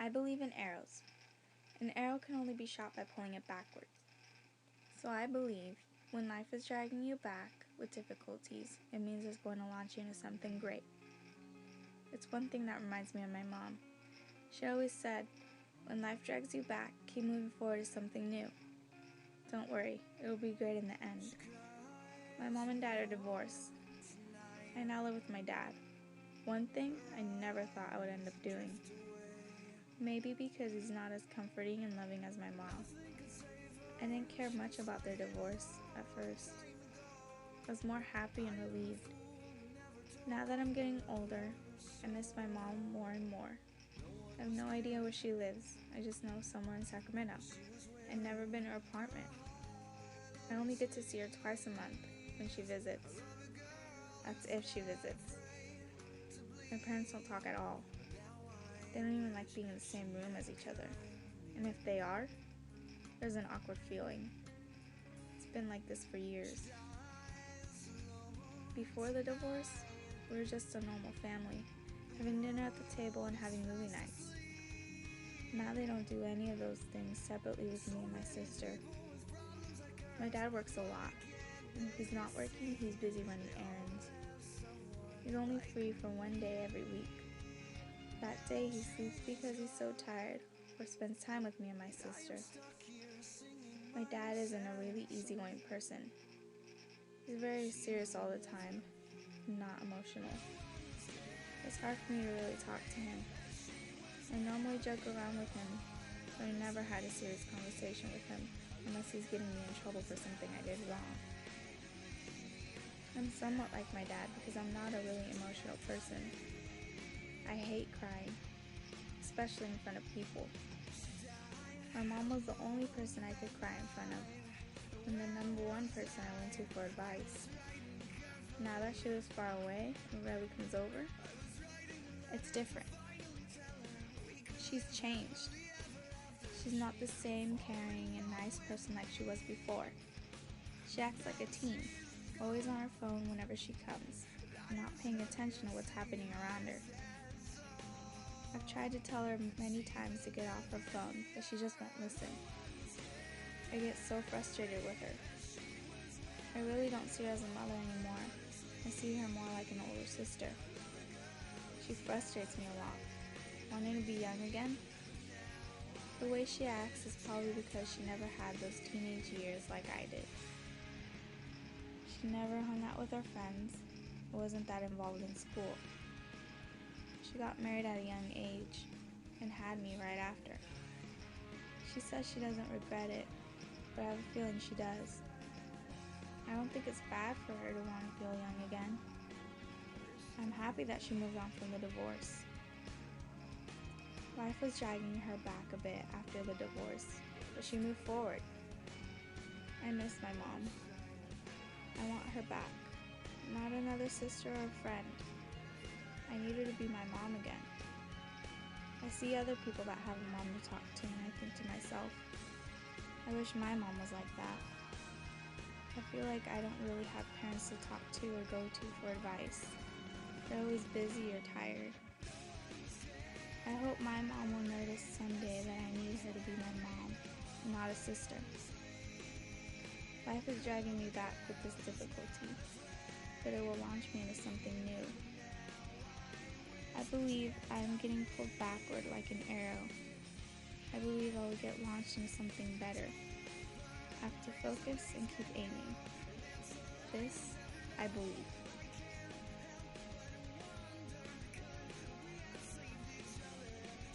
I believe in arrows. An arrow can only be shot by pulling it backwards. So I believe when life is dragging you back with difficulties, it means it's going to launch you into something great. It's one thing that reminds me of my mom. She always said, when life drags you back, keep moving forward to something new. Don't worry, it'll be great in the end. My mom and dad are divorced. I now live with my dad. One thing I never thought I would end up doing. Maybe because he's not as comforting and loving as my mom. I didn't care much about their divorce at first. I was more happy and relieved. Now that I'm getting older, I miss my mom more and more. I have no idea where she lives. I just know somewhere in Sacramento. I've never been to her apartment. I only get to see her twice a month when she visits. That's if she visits. My parents don't talk at all. They don't even like being in the same room as each other. And if they are, there's an awkward feeling. It's been like this for years. Before the divorce, we were just a normal family, having dinner at the table and having movie nights. Now they don't do any of those things separately with me and my sister. My dad works a lot, and if he's not working, he's busy running errands. He's only free for one day every week. That day he sleeps because he's so tired, or spends time with me and my sister. My dad isn't a really easygoing person. He's very serious all the time, and not emotional. It's hard for me to really talk to him. I normally joke around with him, but I never had a serious conversation with him unless he's getting me in trouble for something I did wrong. I'm somewhat like my dad because I'm not a really emotional person. I hate crying, especially in front of people. My mom was the only person I could cry in front of, and the number one person I went to for advice. Now that she lives far away and rarely comes over, it's different. She's changed. She's not the same caring and nice person like she was before. She acts like a teen, always on her phone whenever she comes, not paying attention to what's happening around her. I've tried to tell her many times to get off her phone, but she just won't listen. I get so frustrated with her. I really don't see her as a mother anymore. I see her more like an older sister. She frustrates me a lot. Wanting to be young again? The way she acts is probably because she never had those teenage years like I did. She never hung out with her friends, or wasn't that involved in school. She got married at a young age, and had me right after. She says she doesn't regret it, but I have a feeling she does. I don't think it's bad for her to want to feel young again. I'm happy that she moved on from the divorce. Life was dragging her back a bit after the divorce, but she moved forward. I miss my mom. I want her back, not another sister or friend. I need her to be my mom again. I see other people that have a mom to talk to, and I think to myself, I wish my mom was like that. I feel like I don't really have parents to talk to or go to for advice. They're always busy or tired. I hope my mom will notice someday that I need her to be my mom, not a sister. Life is dragging me back with this difficulty, but it will launch me into something new. I believe I am getting pulled backward like an arrow. I believe I will get launched into something better. I have to focus and keep aiming. This, I believe.